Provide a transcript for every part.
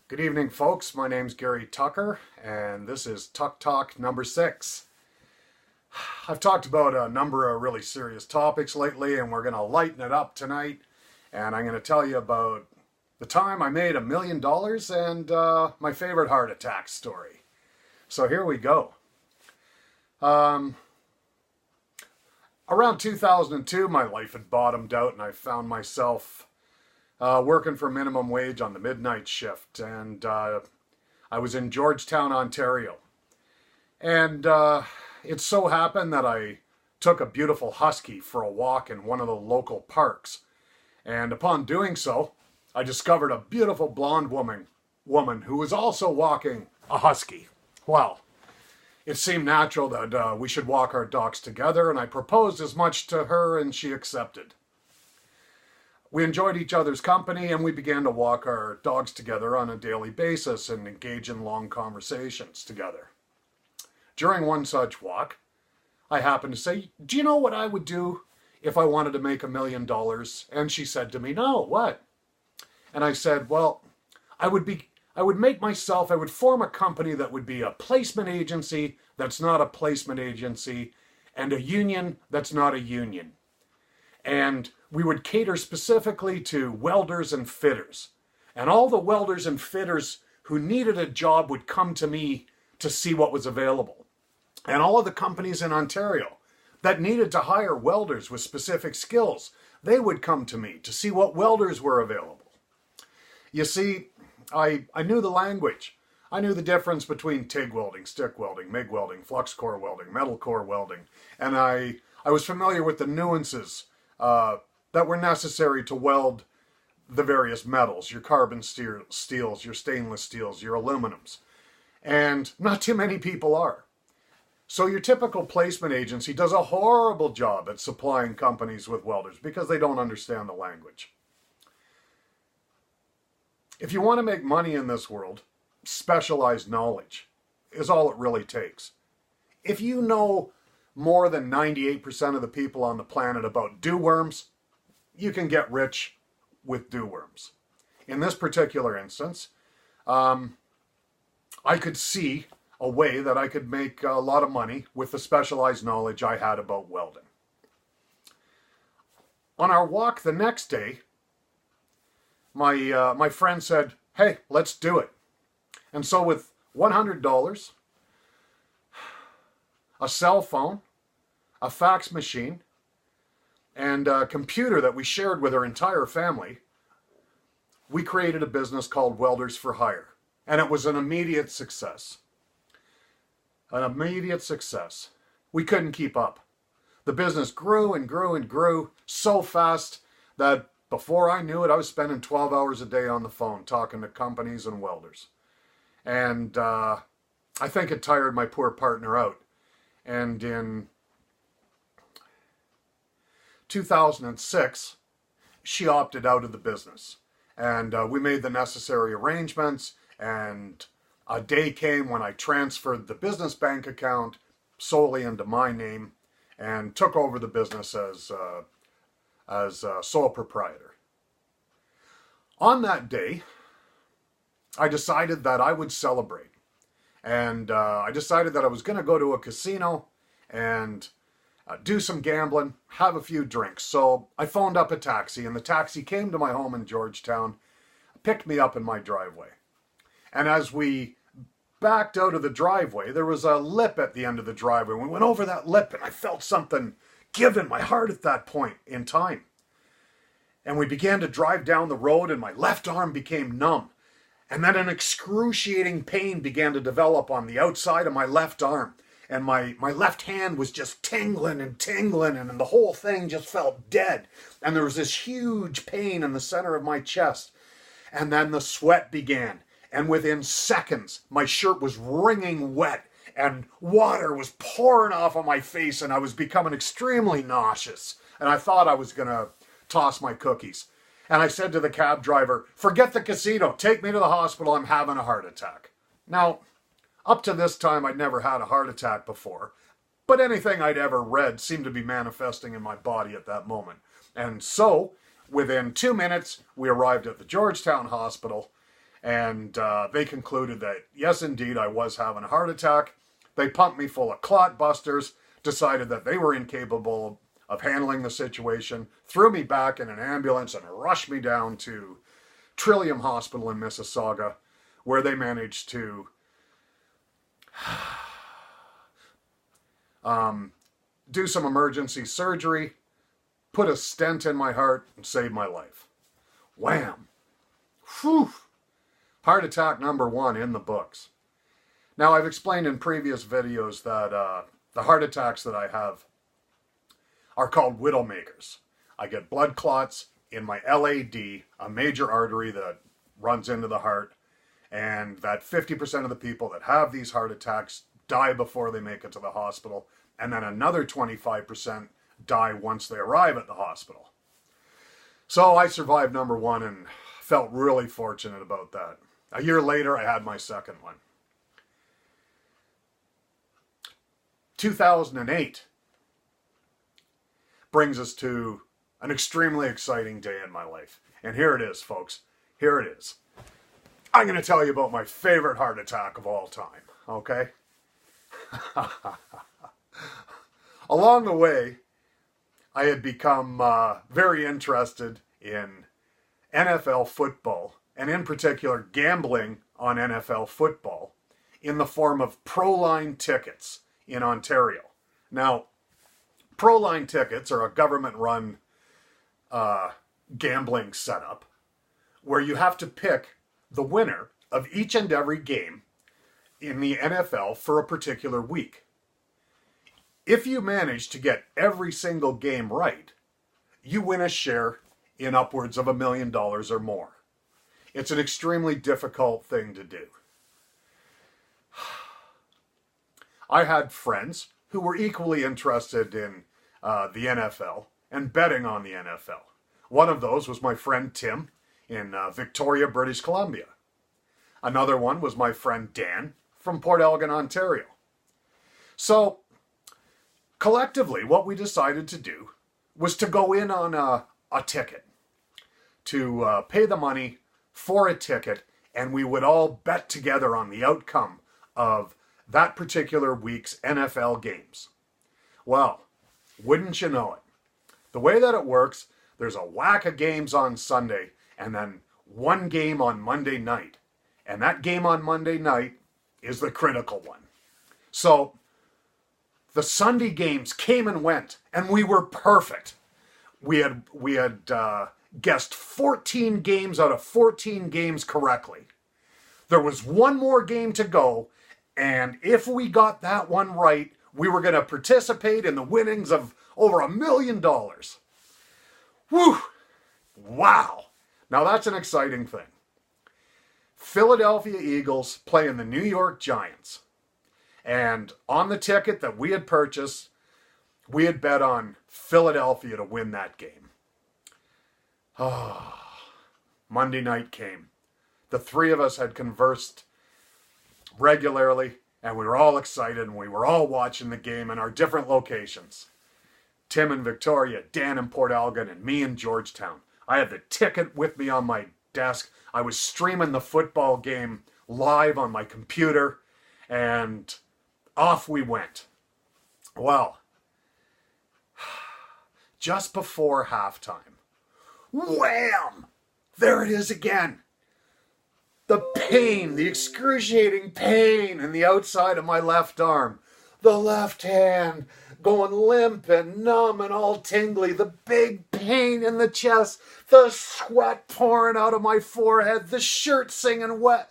Good evening, folks. My name's Gary Tucker, and this is Tuck Talk number 6. I've talked about a number of really serious topics lately, and we're going to lighten it up tonight. And I'm going to tell you about the time I made $1 million and my favorite heart attack story. So here we go. Around 2002, my life had bottomed out, and I found myself working for minimum wage on the midnight shift, and I was in Georgetown, Ontario. And it so happened that I took a beautiful husky for a walk in one of the local parks. And upon doing so, I discovered a beautiful blonde woman who was also walking a husky. Well, it seemed natural that we should walk our dogs together, and I proposed as much to her, and she accepted. We enjoyed each other's company, and we began to walk our dogs together on a daily basis and engage in long conversations together. During one such walk, I happened to say, "Do you know what I would do if I wanted to make $1 million?" And she said to me, "No, what?" And I said, "Well, I would form a company that would be a placement agency that's not a placement agency, and a union that's not a union. And we would cater specifically to welders and fitters. And all the welders and fitters who needed a job would come to me to see what was available. And all of the companies in Ontario that needed to hire welders with specific skills, they would come to me to see what welders were available." You see, I knew the language. I knew the difference between TIG welding, stick welding, MIG welding, flux core welding, metal core welding. And I was familiar with the nuances that were necessary to weld the various metals, your carbon steels, your stainless steels, your aluminums. And not too many people are. So your typical placement agency does a horrible job at supplying companies with welders because they don't understand the language. If you want to make money in this world, specialized knowledge is all it really takes. If you know more than 98% of the people on the planet about dew worms, you can get rich with dew worms. In this particular instance, I could see a way that I could make a lot of money with the specialized knowledge I had about welding. On our walk the next day, my friend said, "Hey, let's do it." And so with $100, a cell phone, a fax machine, and a computer that we shared with our entire family, we created a business called Welders for Hire. And it was an immediate success. An immediate success. We couldn't keep up. The business grew and grew and grew so fast that before I knew it, I was spending 12 hours a day on the phone talking to companies and welders. And I think it tired my poor partner out. And in 2006, she opted out of the business. And we made the necessary arrangements, and a day came when I transferred the business bank account solely into my name and took over the business as sole proprietor. On that day, I decided that I would celebrate. And I decided that I was going to go to a casino and do some gambling, have a few drinks. So I phoned up a taxi, and the taxi came to my home in Georgetown, picked me up in my driveway. And as we backed out of the driveway, there was a lip at the end of the driveway. We went over that lip, and I felt something give in my heart at that point in time. And we began to drive down the road, and my left arm became numb. And then an excruciating pain began to develop on the outside of my left arm. And my left hand was just tingling, and the whole thing just felt dead. And there was this huge pain in the center of my chest. And then the sweat began. And within seconds, my shirt was wringing wet, and water was pouring off of my face, and I was becoming extremely nauseous. And I thought I was going to toss my cookies. And I said to the cab driver, "Forget the casino, take me to the hospital, I'm having a heart attack." Now, up to this time, I'd never had a heart attack before, but anything I'd ever read seemed to be manifesting in my body at that moment. And so, within 2 minutes, we arrived at the Georgetown Hospital, And they concluded that, yes, indeed, I was having a heart attack. They pumped me full of clot busters, decided that they were incapable of handling the situation, threw me back in an ambulance and rushed me down to Trillium Hospital in Mississauga, where they managed to do some emergency surgery, put a stent in my heart, and save my life. Wham! Whew! Heart attack number 1 in the books. Now, I've explained in previous videos that the heart attacks that I have are called widowmakers. I get blood clots in my LAD, a major artery that runs into the heart, and that 50% of the people that have these heart attacks die before they make it to the hospital, and then another 25% die once they arrive at the hospital. So I survived number 1 and felt really fortunate about that. A year later, I had my second one. 2008 brings us to an extremely exciting day in my life. And here it is, folks. Here it is. I'm going to tell you about my favorite heart attack of all time, okay? Along the way, I had become very interested in NFL football, and in particular, gambling on NFL football in the form of Proline tickets in Ontario. Now, Proline tickets are a government-run gambling setup where you have to pick the winner of each and every game in the NFL for a particular week. If you manage to get every single game right, you win a share in upwards of $1 million or more. It's an extremely difficult thing to do. I had friends who were equally interested in the NFL and betting on the NFL. One of those was my friend Tim in Victoria, British Columbia. Another one was my friend Dan from Port Elgin, Ontario. So, collectively, what we decided to do was to go in on a ticket, to pay the money for a ticket, and we would all bet together on the outcome of that particular week's NFL games. Well, wouldn't you know it? The way that it works, there's a whack of games on Sunday, and then one game on Monday night. And that game on Monday night is the critical one. So, the Sunday games came and went, and we were perfect. We had guessed 14 games out of 14 games correctly. There was one more game to go, and if we got that one right, we were going to participate in the winnings of over $1 million. Whew! Wow! Now that's an exciting thing. Philadelphia Eagles playing the New York Giants. And on the ticket that we had purchased, we had bet on Philadelphia to win that game. Monday night came. The three of us had conversed regularly, and we were all excited, and we were all watching the game in our different locations. Tim in Victoria, Dan in Port Elgin, and me in Georgetown. I had the ticket with me on my desk. I was streaming the football game live on my computer, and off we went. Well, just before halftime, wham! There it is again. The pain, the excruciating pain in the outside of my left arm. The left hand going limp and numb and all tingly. The big pain in the chest. The sweat pouring out of my forehead. The shirt soaking wet.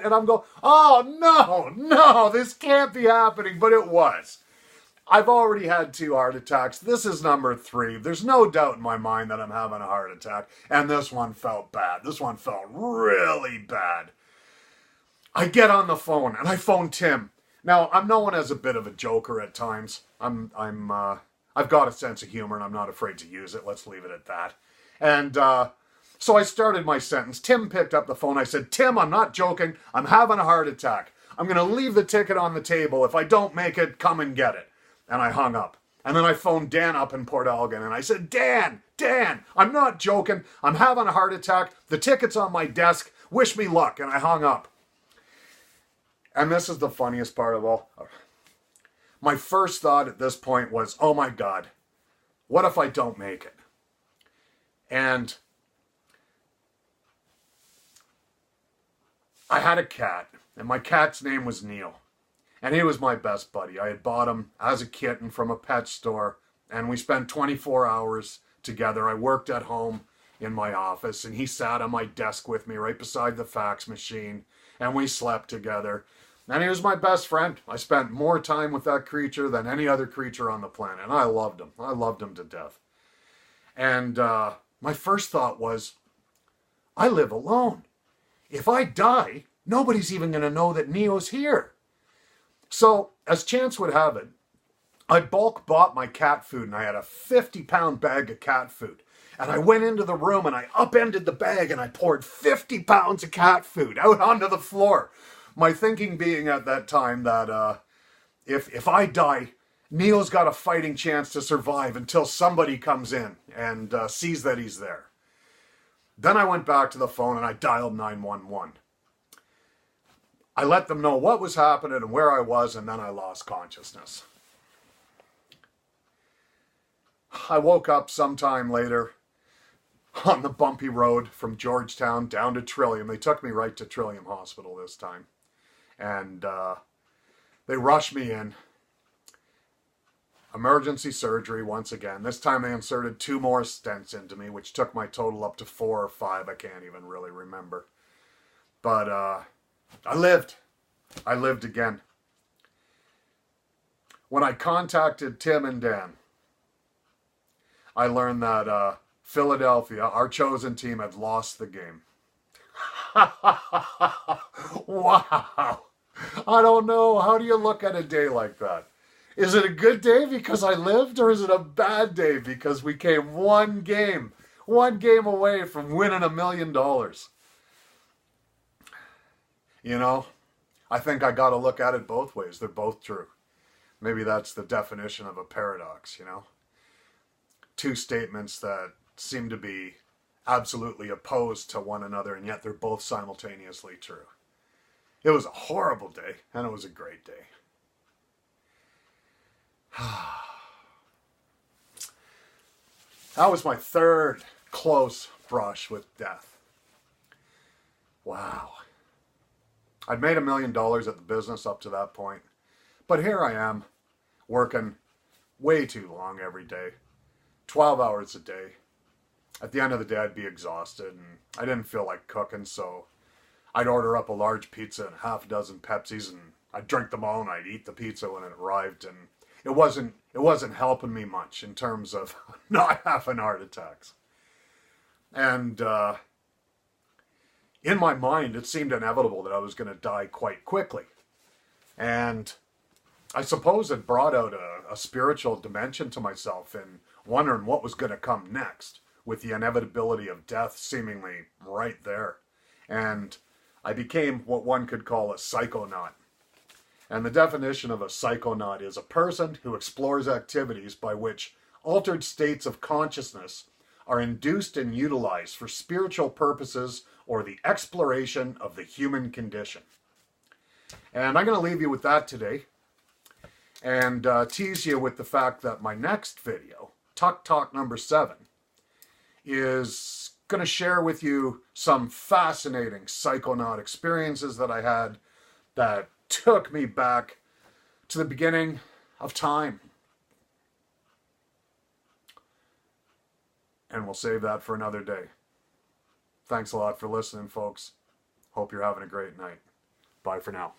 And I'm going, oh no, this can't be happening. But it was. I've already had 2 heart attacks. This is number 3. There's no doubt in my mind that I'm having a heart attack. And this one felt bad. This one felt really bad. I get on the phone and I phone Tim. Now, I'm known as a bit of a joker at times. I've got a sense of humor and I'm not afraid to use it. Let's leave it at that. And so I started my sentence. Tim picked up the phone. I said, Tim, I'm not joking. I'm having a heart attack. I'm going to leave the ticket on the table. If I don't make it, come and get it. And I hung up. And then I phoned Dan up in Port Elgin and I said, Dan, Dan, I'm not joking. I'm having a heart attack. The ticket's on my desk. Wish me luck. And I hung up. And this is the funniest part of all. My first thought at this point was, oh my God, what if I don't make it? And I had a cat, and my cat's name was Neil. And he was my best buddy. I had bought him as a kitten from a pet store, and we spent 24 hours together. I worked at home in my office, and he sat on my desk with me right beside the fax machine, and we slept together. And he was my best friend. I spent more time with that creature than any other creature on the planet, and I loved him. I loved him to death. And my first thought was, I live alone. If I die, nobody's even going to know that Neo's here. So, as chance would have it, I bulk bought my cat food, and I had a 50-pound bag of cat food. And I went into the room, and I upended the bag, and I poured 50 pounds of cat food out onto the floor. My thinking being at that time that if I die, Neo's got a fighting chance to survive until somebody comes in and sees that he's there. Then I went back to the phone, and I dialed 911. I let them know what was happening and where I was, and then I lost consciousness. I woke up sometime later on the bumpy road from Georgetown down to Trillium. They took me right to Trillium Hospital this time. And they rushed me in. Emergency surgery once again. This time they inserted 2 more stents into me, which took my total up to 4 or 5. I can't even really remember. But I lived. I lived again. When I contacted Tim and Dan, I learned that Philadelphia, our chosen team, had lost the game. Wow. I don't know. How do you look at a day like that? Is it a good day because I lived, or is it a bad day because we came one game away from winning $1 million? You know, I think I got to look at it both ways. They're both true. Maybe that's the definition of a paradox, you know? 2 statements that seem to be absolutely opposed to one another, and yet they're both simultaneously true. It was a horrible day, and it was a great day. That was my 3rd close brush with death. Wow. I'd made $1 million at the business up to that point, but here I am, working way too long every day, 12 hours a day. At the end of the day, I'd be exhausted, and I didn't feel like cooking, so I'd order up a large pizza and half a dozen Pepsis, and I'd drink them all, and I'd eat the pizza when it arrived, and it wasn't helping me much in terms of not having heart attacks. And in my mind, it seemed inevitable that I was going to die quite quickly. And I suppose it brought out a spiritual dimension to myself in wondering what was going to come next, with the inevitability of death seemingly right there. And I became what one could call a psychonaut. And the definition of a psychonaut is a person who explores activities by which altered states of consciousness are induced and utilized for spiritual purposes or the exploration of the human condition. And I'm going to leave you with that today, and tease you with the fact that my next video, Tuck Talk number 7, is going to share with you some fascinating psychonaut experiences that I had that took me back to the beginning of time. And we'll save that for another day. Thanks a lot for listening, folks. Hope you're having a great night. Bye for now.